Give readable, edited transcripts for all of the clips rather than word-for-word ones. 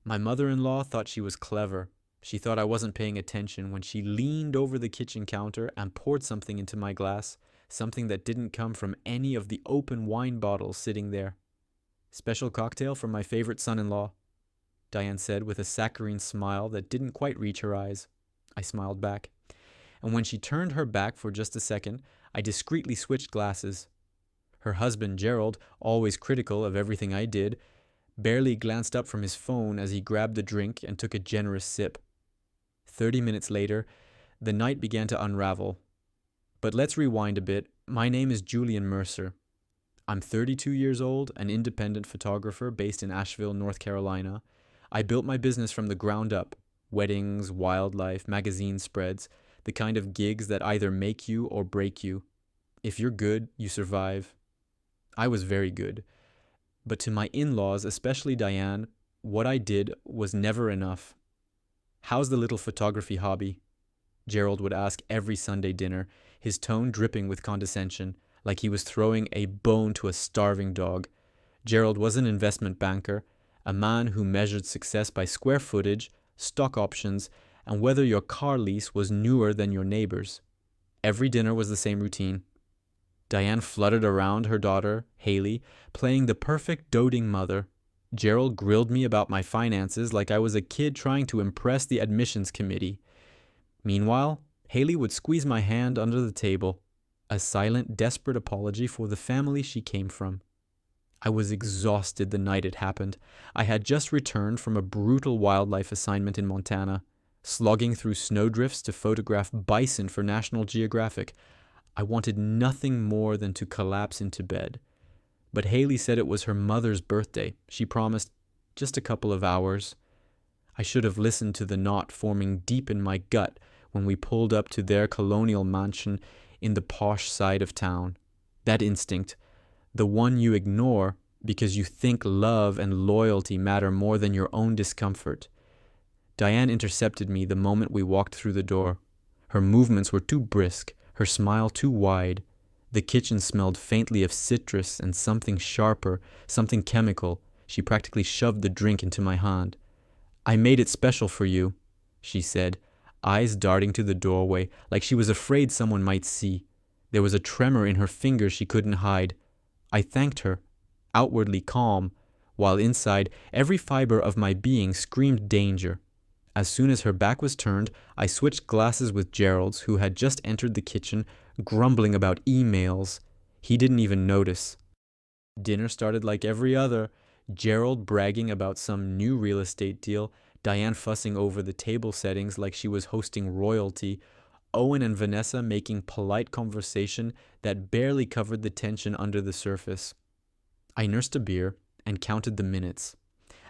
My mother-in-law thought she was clever. She thought I wasn't paying attention when she leaned over the kitchen counter and poured something into my glass, something that didn't come from any of the open wine bottles sitting there. Special cocktail for my favorite son-in-law, Diane said with a saccharine smile that didn't quite reach her eyes. I smiled back. And when she turned her back for just a second, I discreetly switched glasses. Her husband, Gerald, always critical of everything I did, barely glanced up from his phone as he grabbed the drink and took a generous sip. 30 minutes later, the night began to unravel. But let's rewind a bit. My name is Julian Mercer. I'm 32 years old, an independent photographer based in Asheville, North Carolina. I built my business from the ground up. Weddings, wildlife, magazine spreads, the kind of gigs that either make you or break you. If you're good, you survive. I was very good. But to my in-laws, especially Diane, what I did was never enough. "How's the little photography hobby?" Gerald would ask every Sunday dinner, his tone dripping with condescension, like he was throwing a bone to a starving dog. Gerald was an investment banker, a man who measured success by square footage, stock options, and whether your car lease was newer than your neighbor's. Every dinner was the same routine. Diane fluttered around her daughter, Haley, playing the perfect doting mother. Gerald grilled me about my finances like I was a kid trying to impress the admissions committee. Meanwhile, Haley would squeeze my hand under the table, a silent, desperate apology for the family she came from. I was exhausted the night it happened. I had just returned from a brutal wildlife assignment in Montana, slogging through snowdrifts to photograph bison for National Geographic. I wanted nothing more than to collapse into bed. But Haley said it was her mother's birthday. She promised just a couple of hours. I should have listened to the knot forming deep in my gut when we pulled up to their colonial mansion in the posh side of town. That instinct, the one you ignore because you think love and loyalty matter more than your own discomfort. Diane intercepted me the moment we walked through the door. Her movements were too brisk, her smile too wide. The kitchen smelled faintly of citrus and something sharper, something chemical. She practically shoved the drink into my hand. "I made it special for you," she said, eyes darting to the doorway like she was afraid someone might see. There was a tremor in her fingers she couldn't hide. I thanked her, outwardly calm, while inside every fiber of my being screamed danger. As soon as her back was turned, I switched glasses with Gerald's, who had just entered the kitchen, grumbling about emails. He didn't even notice. Dinner started like every other, Gerald bragging about some new real estate deal, Diane fussing over the table settings like she was hosting royalty, Owen and Vanessa making polite conversation that barely covered the tension under the surface. I nursed a beer and counted the minutes.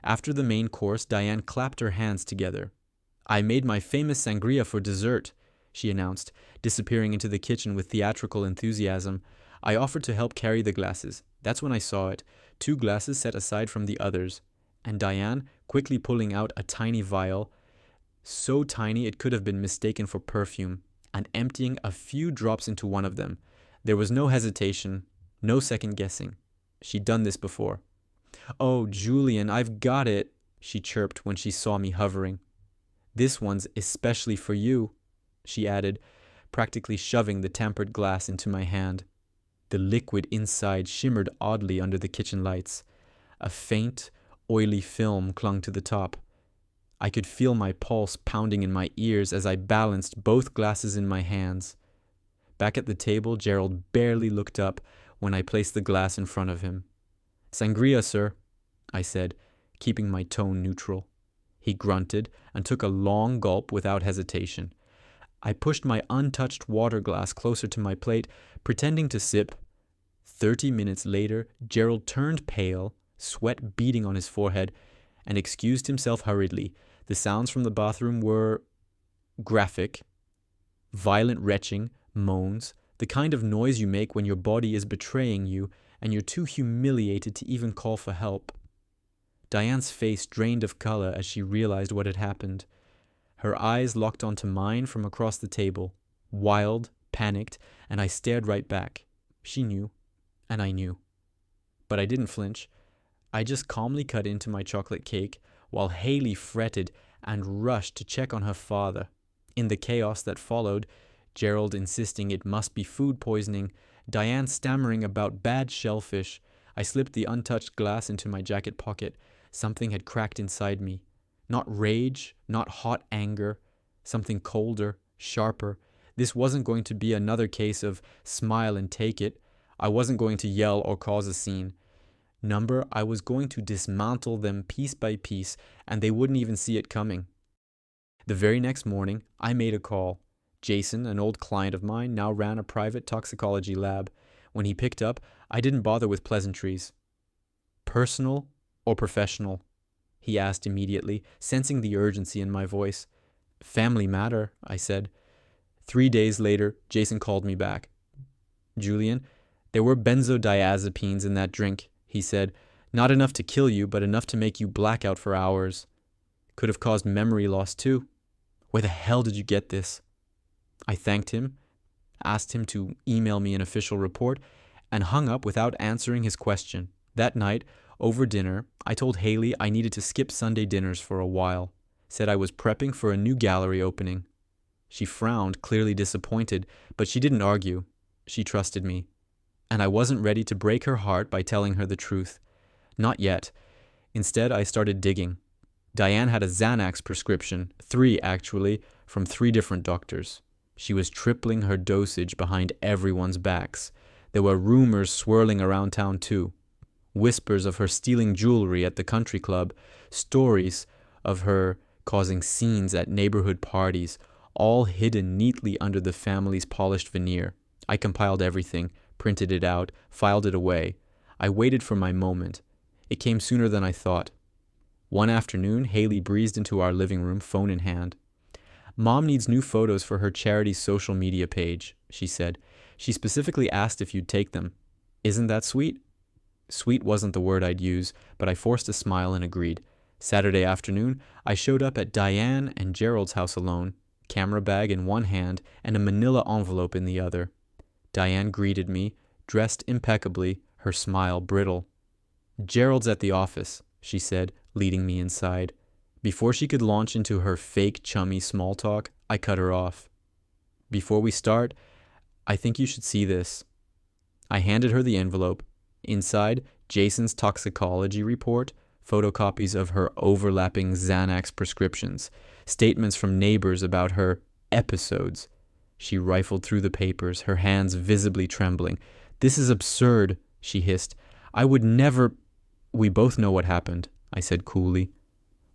After the main course, Diane clapped her hands together. "I made my famous sangria for dessert," she announced, disappearing into the kitchen with theatrical enthusiasm. I offered to help carry the glasses. That's when I saw it, 2 glasses set aside from the others, and Diane quickly pulling out a tiny vial, so tiny it could have been mistaken for perfume, and emptying a few drops into one of them. There was no hesitation, no second guessing. She'd done this before. "Oh, Julian, I've got it," she chirped when she saw me hovering. "This one's especially for you," she added, practically shoving the tempered glass into my hand. The liquid inside shimmered oddly under the kitchen lights. A faint, oily film clung to the top. I could feel my pulse pounding in my ears as I balanced both glasses in my hands. Back at the table, Gerald barely looked up when I placed the glass in front of him. "Sangria, sir," I said, keeping my tone neutral. He grunted and took a long gulp without hesitation. I pushed my untouched water glass closer to my plate, pretending to sip. 30 minutes later, Gerald turned pale, sweat beading on his forehead, and excused himself hurriedly. The sounds from the bathroom were graphic, violent retching, moans, the kind of noise you make when your body is betraying you and you're too humiliated to even call for help. Diane's face drained of color as she realized what had happened. Her eyes locked onto mine from across the table, wild, panicked, and I stared right back. She knew, and I knew. But I didn't flinch. I just calmly cut into my chocolate cake, while Haley fretted and rushed to check on her father. In the chaos that followed, Gerald insisting it must be food poisoning, Diane stammering about bad shellfish, I slipped the untouched glass into my jacket pocket. Something had cracked inside me. Not rage, not hot anger, something colder, sharper. This wasn't going to be another case of smile and take it. I wasn't going to yell or cause a scene. I was going to dismantle them piece by piece, and they wouldn't even see it coming. The very next morning, I made a call. Jason, an old client of mine, now ran a private toxicology lab. When he picked up, I didn't bother with pleasantries. "Personal or professional?" he asked immediately, sensing the urgency in my voice. "Family matter," I said. 3 days later, Jason called me back. "Julian, there were benzodiazepines in that drink," he said. "Not enough to kill you, but enough to make you black out for hours. Could have caused memory loss too. Where the hell did you get this?" I thanked him, asked him to email me an official report, and hung up without answering his question. That night, over dinner, I told Haley I needed to skip Sunday dinners for a while, said I was prepping for a new gallery opening. She frowned, clearly disappointed, but she didn't argue. She trusted me. And I wasn't ready to break her heart by telling her the truth. Not yet. Instead, I started digging. Diane had a Xanax prescription, 3 actually, from 3 different doctors. She was tripling her dosage behind everyone's backs. There were rumors swirling around town too. Whispers of her stealing jewelry at the country club, stories of her causing scenes at neighborhood parties, all hidden neatly under the family's polished veneer. I compiled everything, printed it out, filed it away. I waited for my moment. It came sooner than I thought. One afternoon, Haley breezed into our living room, phone in hand. "Mom needs new photos for her charity's social media page," she said. "She specifically asked if you'd take them. Isn't that sweet?" Sweet wasn't the word I'd use, but I forced a smile and agreed. Saturday afternoon, I showed up at Diane and Gerald's house alone, camera bag in one hand and a manila envelope in the other. Diane greeted me, dressed impeccably, her smile brittle. "Gerald's at the office," she said, leading me inside. Before she could launch into her fake chummy small talk, I cut her off. "Before we start, I think you should see this." I handed her the envelope. Inside, Jason's toxicology report, photocopies of her overlapping Xanax prescriptions, statements from neighbors about her episodes. She rifled through the papers, her hands visibly trembling. "This is absurd," she hissed. "I would never—" "We both know what happened," I said coolly.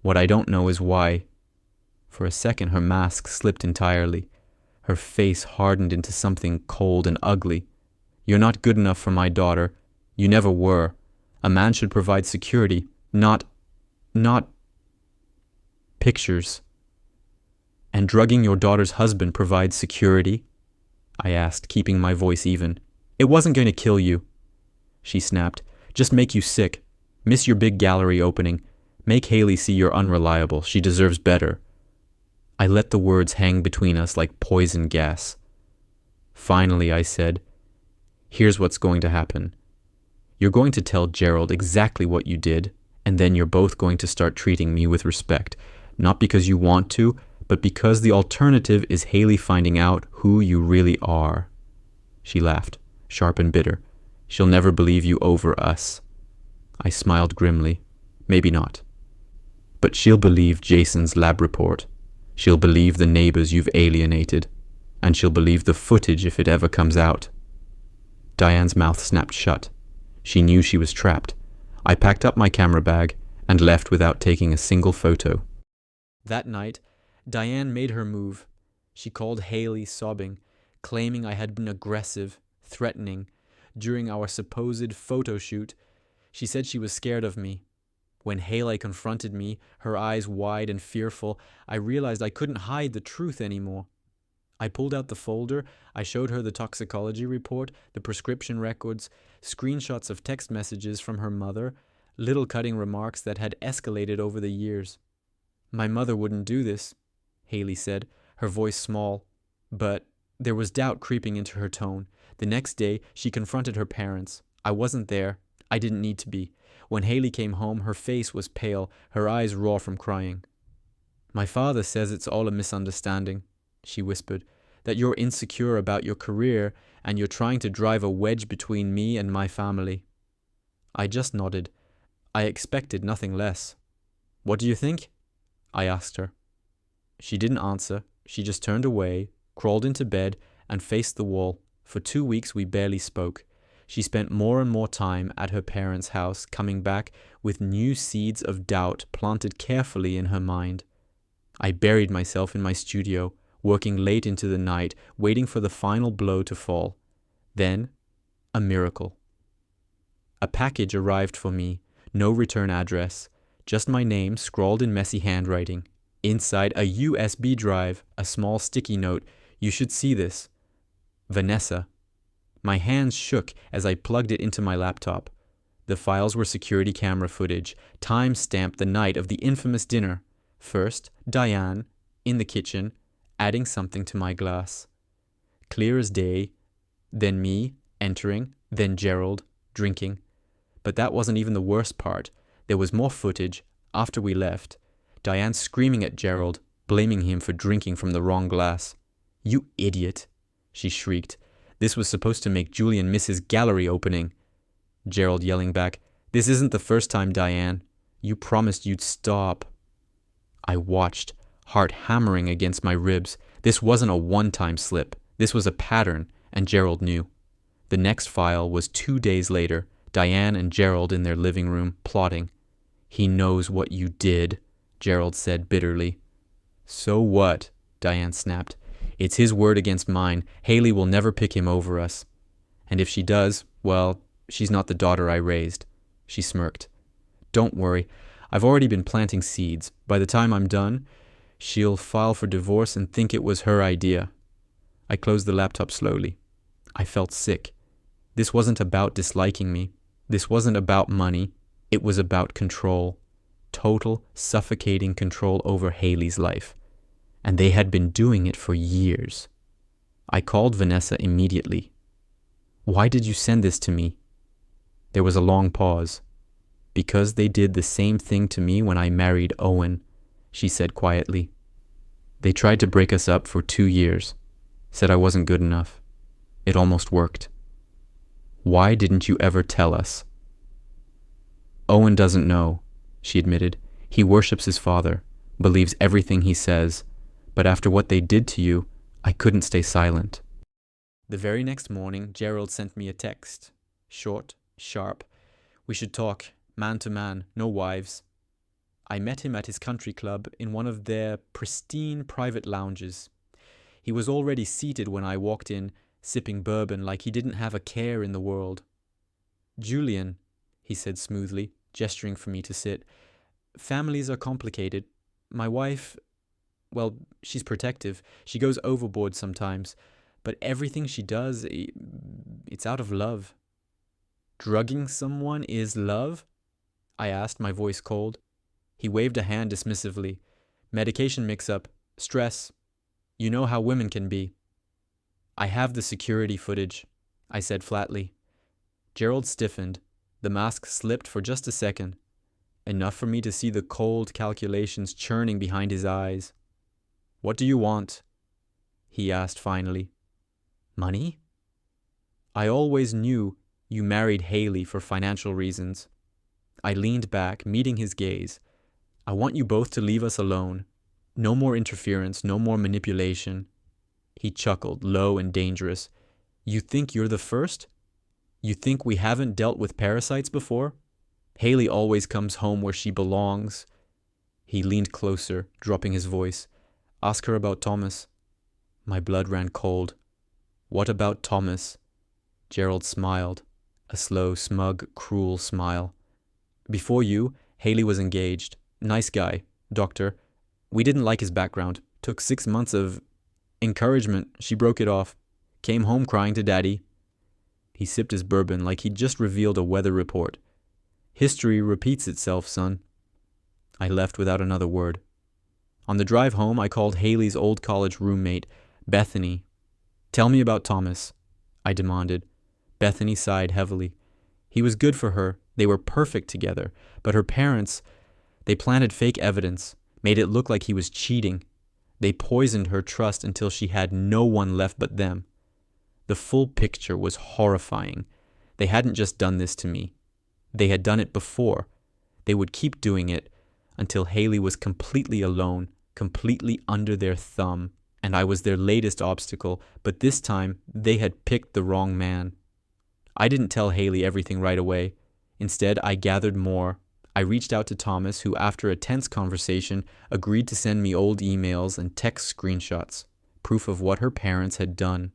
"What I don't know is why." For a second, her mask slipped entirely. Her face hardened into something cold and ugly. "You're not good enough for my daughter. You never were. A man should provide security, not pictures." "And drugging your daughter's husband provides security?" I asked, keeping my voice even. "It wasn't going to kill you," she snapped. "Just make you sick. Miss your big gallery opening. Make Haley see you're unreliable. She deserves better." I let the words hang between us like poison gas. Finally, I said, "Here's what's going to happen. You're going to tell Gerald exactly what you did, and then you're both going to start treating me with respect, not because you want to, but because the alternative is Haley finding out who you really are." She laughed, sharp and bitter. "She'll never believe you over us." I smiled grimly. "Maybe not. But she'll believe Jason's lab report. She'll believe the neighbors you've alienated. And she'll believe the footage if it ever comes out." Diane's mouth snapped shut. She knew she was trapped. I packed up my camera bag and left without taking a single photo. That night, Diane made her move. She called Haley sobbing, claiming I had been aggressive, threatening. During our supposed photo shoot, she said she was scared of me. When Haley confronted me, her eyes wide and fearful, I realized I couldn't hide the truth anymore. I pulled out the folder. I showed her the toxicology report, the prescription records, screenshots of text messages from her mother, little cutting remarks that had escalated over the years. "My mother wouldn't do this," Haley said, her voice small. But there was doubt creeping into her tone. The next day, she confronted her parents. I wasn't there. I didn't need to be. When Haley came home, her face was pale, her eyes raw from crying. "My father says it's all a misunderstanding," she whispered, "that you're insecure about your career and you're trying to drive a wedge between me and my family." I just nodded. I expected nothing less. "What do you think?" I asked her. She didn't answer. She just turned away, crawled into bed, and faced the wall. For 2 weeks we barely spoke. She spent more and more time at her parents' house, coming back with new seeds of doubt planted carefully in her mind. I buried myself in my studio, working late into the night, waiting for the final blow to fall. Then, a miracle. A package arrived for me, no return address, just my name scrawled in messy handwriting. Inside a USB drive, a small sticky note. "You should see this. Vanessa." My hands shook as I plugged it into my laptop. The files were security camera footage, time-stamped the night of the infamous dinner. First, Diane, in the kitchen, adding something to my glass. Clear as day. Then me, entering. Then Gerald, drinking. But that wasn't even the worst part. There was more footage, after we left. Diane screaming at Gerald, blaming him for drinking from the wrong glass. "You idiot," she shrieked. "This was supposed to make Julian miss his gallery opening." Gerald yelling back, "This isn't the first time, Diane. You promised you'd stop." I watched, heart hammering against my ribs. This wasn't a one-time slip. This was a pattern, and Gerald knew. The next file was 2 days later, Diane and Gerald in their living room, plotting. "He knows what you did," Gerald said bitterly. "So what?" Diane snapped. "It's his word against mine. Haley will never pick him over us. And if she does, well, she's not the daughter I raised." She smirked. "Don't worry. I've already been planting seeds. By the time I'm done, she'll file for divorce and think it was her idea." I closed the laptop slowly. I felt sick. This wasn't about disliking me. This wasn't about money. It was about control. Total, suffocating control over Haley's life. And they had been doing it for years. I called Vanessa immediately. "Why did you send this to me?" There was a long pause. "Because they did the same thing to me when I married Owen," she said quietly. "They tried to break us up for 2 years. Said I wasn't good enough. It almost worked. Why didn't you ever tell us?" "Owen doesn't know," she admitted. "He worships his father, believes everything he says. But after what they did to you, I couldn't stay silent." The very next morning, Gerald sent me a text. Short, sharp. "We should talk, man to man, no wives." I met him at his country club in one of their pristine private lounges. He was already seated when I walked in, sipping bourbon like he didn't have a care in the world. "Julian," he said smoothly, gesturing for me to sit, "families are complicated. My wife, well, she's protective. She goes overboard sometimes. But everything she does, it's out of love." "Drugging someone is love?" I asked, my voice cold. He waved a hand dismissively. "Medication mix-up. Stress. You know how women can be." "I have the security footage," I said flatly. Gerald stiffened. The mask slipped for just a second. Enough for me to see the cold calculations churning behind his eyes. "What do you want?" he asked finally. "Money?" "I always knew you married Haley for financial reasons." I leaned back, meeting his gaze. "I want you both to leave us alone. No more interference, no more manipulation." He chuckled, low and dangerous. "You think you're the first? You think we haven't dealt with parasites before? Haley always comes home where she belongs." He leaned closer, dropping his voice. "Ask her about Thomas." My blood ran cold. "What about Thomas?" Gerald smiled, a slow, smug, cruel smile. "Before you, Haley was engaged. Nice guy, doctor. We didn't like his background. Took 6 months of encouragement. She broke it off. Came home crying to daddy." He sipped his bourbon like he'd just revealed a weather report. "History repeats itself, son." I left without another word. On the drive home, I called Haley's old college roommate, Bethany. "Tell me about Thomas," I demanded. Bethany sighed heavily. He was good for her. They were perfect together. But her parents, they planted fake evidence, made it look like he was cheating. They poisoned her trust until she had no one left but them. The full picture was horrifying. They hadn't just done this to me. They had done it before. They would keep doing it until Haley was completely alone, completely under their thumb, and I was their latest obstacle, but this time they had picked the wrong man. I didn't tell Haley everything right away. Instead, I gathered more. I reached out to Thomas, who, after a tense conversation, agreed to send me old emails and text screenshots, proof of what her parents had done.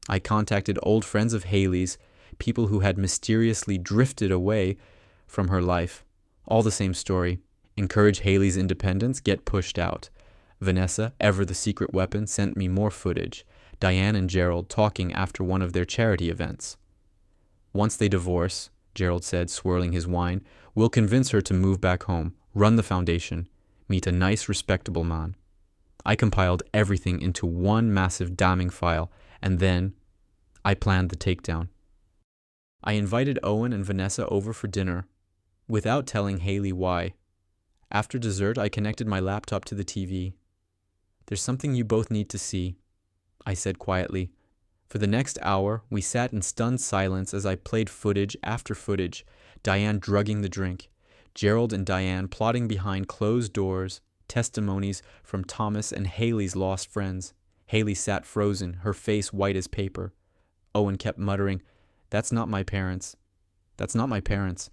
I contacted old friends of Haley's, people who had mysteriously drifted away from her life. All the same story. Encourage Haley's independence, get pushed out. Vanessa, ever the secret weapon, sent me more footage. Diane and Gerald talking after one of their charity events. Once they divorce, Gerald said, swirling his wine, we'll convince her to move back home, run the foundation, meet a nice, respectable man. I compiled everything into one massive damning file, and then I planned the takedown. I invited Owen and Vanessa over for dinner, without telling Haley why. After dessert, I connected my laptop to the TV. There's something you both need to see, I said quietly. For the next hour, we sat in stunned silence as I played footage after footage, Diane drugging the drink, Gerald and Diane plotting behind closed doors, testimonies from Thomas and Haley's lost friends. Haley sat frozen, her face white as paper. Owen kept muttering, "That's not my parents. That's not my parents."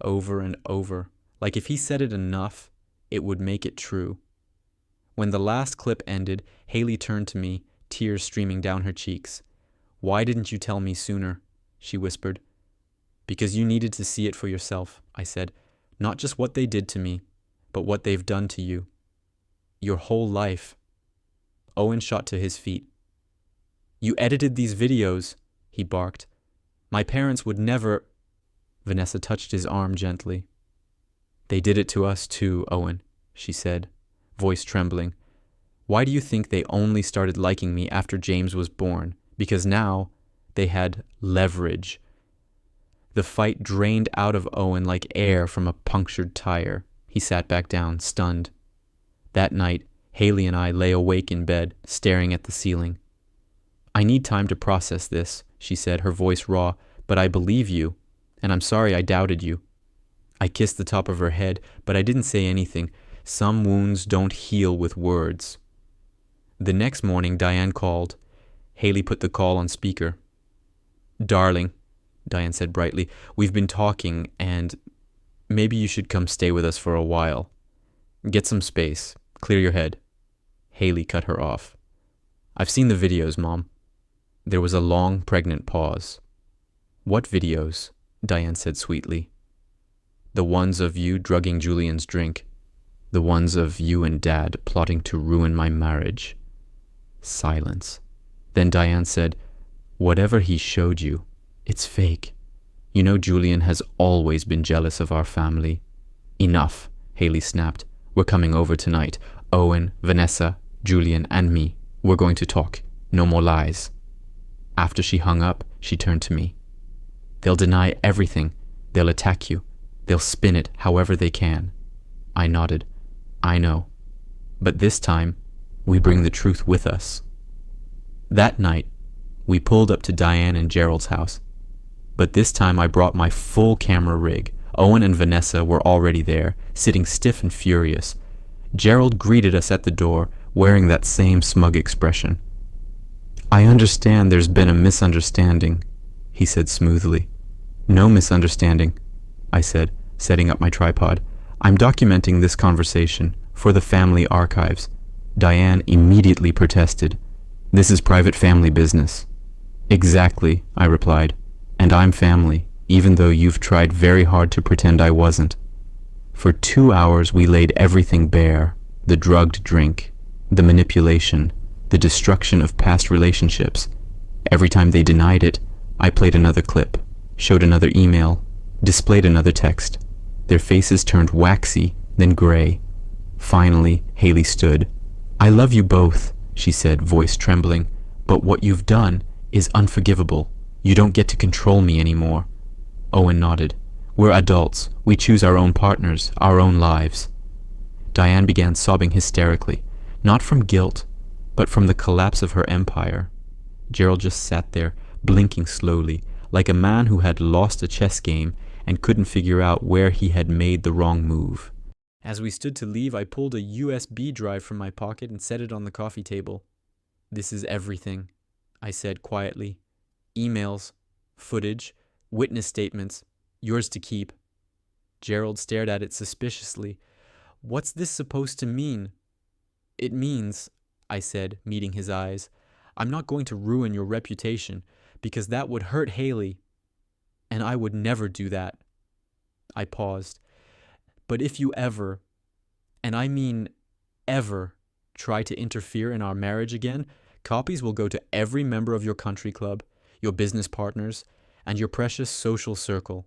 Over and over, like if he said it enough, it would make it true. When the last clip ended, Haley turned to me, tears streaming down her cheeks. "Why didn't you tell me sooner?" she whispered. "Because you needed to see it for yourself," I said. "Not just what they did to me, but what they've done to you. Your whole life." Owen shot to his feet. "You edited these videos," he barked. "My parents would never—" Vanessa touched his arm gently. "They did it to us too, Owen," she said, voice trembling. "Why do you think they only started liking me after James was born? Because now they had leverage." The fight drained out of Owen like air from a punctured tire. He sat back down, stunned. That night, Haley and I lay awake in bed, staring at the ceiling. "I need time to process this," she said, her voice raw, "but I believe you, and I'm sorry I doubted you." I kissed the top of her head, but I didn't say anything. Some wounds don't heal with words. The next morning, Diane called. Haley put the call on speaker. "Darling," Diane said brightly, "we've been talking, and maybe you should come stay with us for a while. Get some space. Clear your head." Haley cut her off. "I've seen the videos, Mom." There was a long, pregnant pause. "What videos?" Diane said sweetly. "The ones of you drugging Julian's drink. The ones of you and Dad plotting to ruin my marriage." Silence. Then Diane said, "Whatever he showed you, it's fake. You know Julian has always been jealous of our family." "Enough," Haley snapped. "We're coming over tonight. Owen, Vanessa, Julian, and me. We're going to talk. No more lies." After she hung up, she turned to me. "They'll deny everything. They'll attack you. They'll spin it however they can." I nodded. "I know. But this time, we bring the truth with us." That night, we pulled up to Diane and Gerald's house. But this time I brought my full camera rig. Owen and Vanessa were already there, sitting stiff and furious. Gerald greeted us at the door, wearing that same smug expression. "I understand there's been a misunderstanding," he said smoothly. "No misunderstanding," I said, setting up my tripod. "I'm documenting this conversation for the family archives." Diane immediately protested. "This is private family business." "Exactly," I replied. "And I'm family, even though you've tried very hard to pretend I wasn't." For 2 hours we laid everything bare. The drugged drink, the manipulation, the destruction of past relationships. Every time they denied it, I played another clip, showed another email, displayed another text. Their faces turned waxy, then gray. Finally, Haley stood. "I love you both," she said, voice trembling, "but what you've done is unforgivable. You don't get to control me anymore." Owen nodded. We're adults. We choose our own partners, our own lives. Diane began sobbing hysterically, not from guilt, but from the collapse of her empire. Gerald just sat there, blinking slowly, like a man who had lost a chess game and couldn't figure out where he had made the wrong move. As we stood to leave, I pulled a USB drive from my pocket and set it on the coffee table. This is everything, I said quietly. Emails, footage, witness statements, yours to keep. Gerald stared at it suspiciously. What's this supposed to mean? It means, I said, meeting his eyes, I'm not going to ruin your reputation, because that would hurt Haley. And I would never do that. I paused. But if you ever, and I mean ever, try to interfere in our marriage again, copies will go to every member of your country club, your business partners, and your precious social circle.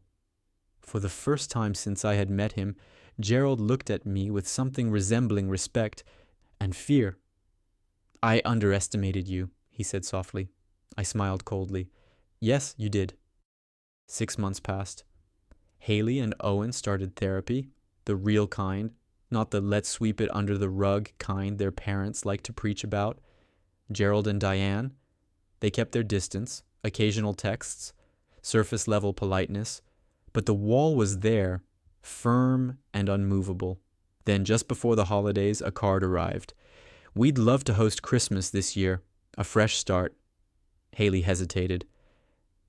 For the first time since I had met him, Gerald looked at me with something resembling respect and fear. I underestimated you, he said softly. I smiled coldly. Yes, you did. 6 months passed. Haley and Owen started therapy, the real kind, not the let's sweep it under the rug kind their parents like to preach about. Gerald and Diane, they kept their distance, occasional texts, surface-level politeness, but the wall was there, firm and unmovable. Then, just before the holidays, a card arrived. We'd love to host Christmas this year, a fresh start. Haley hesitated.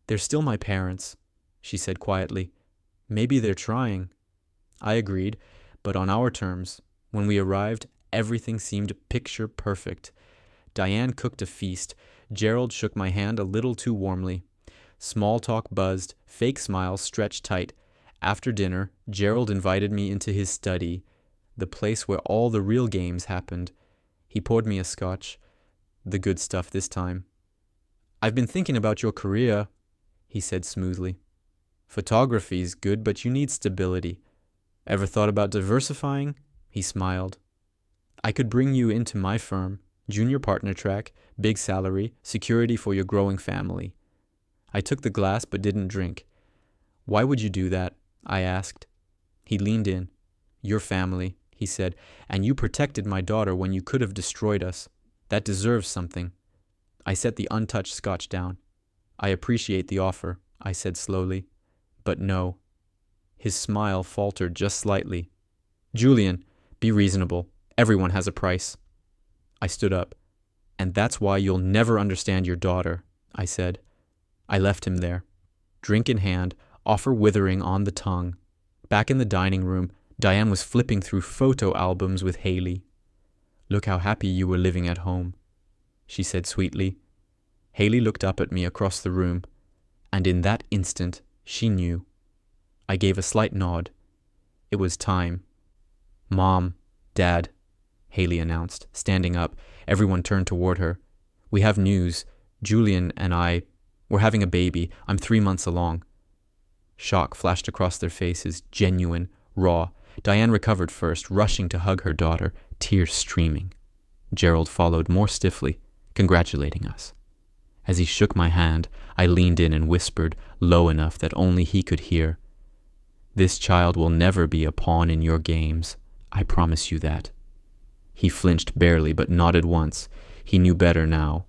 They're still my parents, she said quietly. Maybe they're trying. I agreed, but on our terms. When we arrived, everything seemed picture perfect. Diane cooked a feast. Gerald shook my hand a little too warmly. Small talk buzzed, fake smiles stretched tight. After dinner, Gerald invited me into his study, the place where all the real games happened. He poured me a scotch, the good stuff this time. I've been thinking about your career, he said smoothly. Photography's good, but you need stability. Ever thought about diversifying? He smiled. I could bring you into my firm, junior partner track, big salary, security for your growing family. I took the glass but didn't drink. Why would you do that? I asked. He leaned in. Your family, he said, and you protected my daughter when you could have destroyed us. That deserves something. I set the untouched scotch down. I appreciate the offer, I said slowly. But no. His smile faltered just slightly. Julian, be reasonable. Everyone has a price. I stood up. And that's why you'll never understand your daughter, I said. I left him there, drink in hand, offer withering on the tongue. Back in the dining room, Diane was flipping through photo albums with Haley. Look how happy you were living at home, she said sweetly. Haley looked up at me across the room, and in that instant, she knew. I gave a slight nod. It was time. Mom, Dad, Haley announced, standing up. Everyone turned toward her. We have news. Julian and I, we're having a baby. I'm 3 months along. Shock flashed across their faces, genuine, raw. Diane recovered first, rushing to hug her daughter, tears streaming. Gerald followed more stiffly, congratulating us. As he shook my hand, I leaned in and whispered, low enough that only he could hear. This child will never be a pawn in your games. I promise you that. He flinched barely, but nodded once. He knew better now.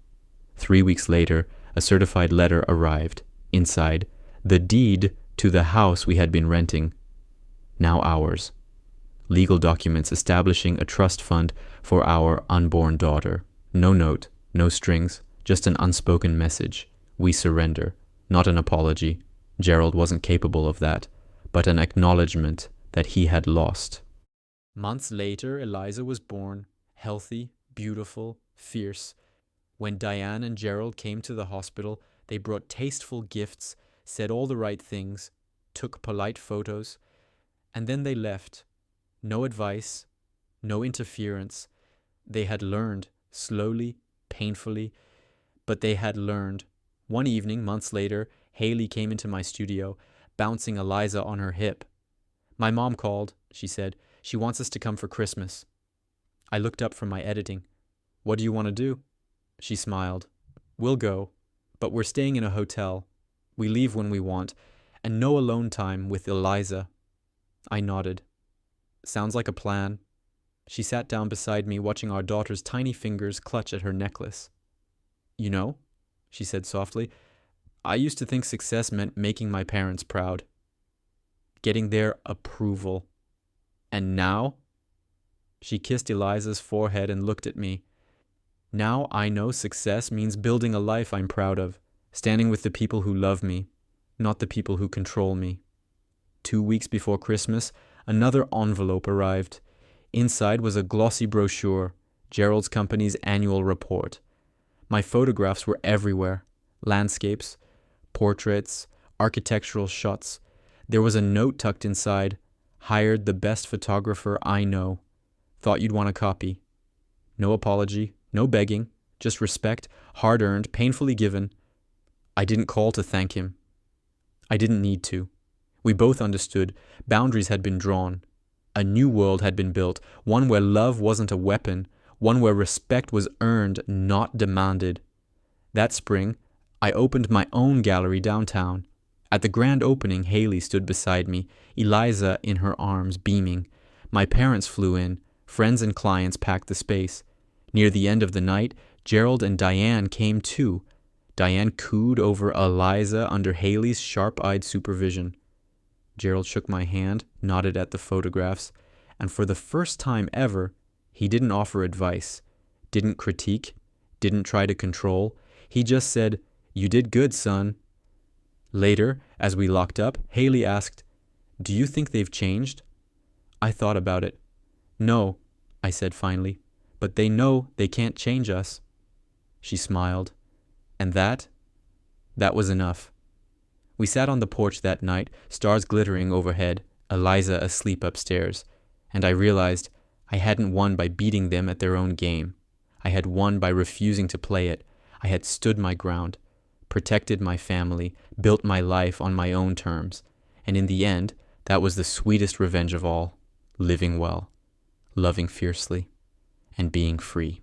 3 weeks later, a certified letter arrived. Inside, the deed to the house we had been renting. Now ours. Legal documents establishing a trust fund for our unborn daughter. No note, no strings, just an unspoken message. We surrender. Not an apology. Gerald wasn't capable of that, but an acknowledgement that he had lost. Months later, Eliza was born, healthy, beautiful, fierce. When Diane and Gerald came to the hospital, they brought tasteful gifts, said all the right things, took polite photos, and then they left. No advice, no interference. They had learned, slowly, painfully, but they had learned. One evening, months later, Haley came into my studio, bouncing Eliza on her hip. My mom called, she said. She wants us to come for Christmas. I looked up from my editing. What do you want to do? She smiled. We'll go, but we're staying in a hotel. We leave when we want, and no alone time with Eliza. I nodded. Sounds like a plan. She sat down beside me, watching our daughter's tiny fingers clutch at her necklace. You know, she said softly, I used to think success meant making my parents proud, getting their approval. And now? She kissed Eliza's forehead and looked at me. Now I know success means building a life I'm proud of, standing with the people who love me, not the people who control me. 2 weeks before Christmas, another envelope arrived. Inside was a glossy brochure, Gerald's company's annual report. My photographs were everywhere. Landscapes, portraits, architectural shots. There was a note tucked inside. Hired the best photographer I know. Thought you'd want a copy. No apology, no begging, just respect, hard-earned, painfully given. I didn't call to thank him. I didn't need to. We both understood. Boundaries had been drawn. A new world had been built, one where love wasn't a weapon, one where respect was earned, not demanded. That spring, I opened my own gallery downtown. At the grand opening, Haley stood beside me, Eliza in her arms, beaming. My parents flew in. Friends and clients packed the space. Near the end of the night, Gerald and Diane came too. Diane cooed over Eliza under Haley's sharp-eyed supervision. Gerald shook my hand, nodded at the photographs, and for the first time ever, he didn't offer advice, didn't critique, didn't try to control. He just said, "You did good, son." Later, as we locked up, Haley asked, "Do you think they've changed?" I thought about it. "No," I said finally, "but they know they can't change us." She smiled. And that was enough. We sat on the porch that night, stars glittering overhead, Eliza asleep upstairs, and I realized I hadn't won by beating them at their own game. I had won by refusing to play it. I had stood my ground, protected my family, built my life on my own terms, and in the end, that was the sweetest revenge of all, living well, loving fiercely, and being free.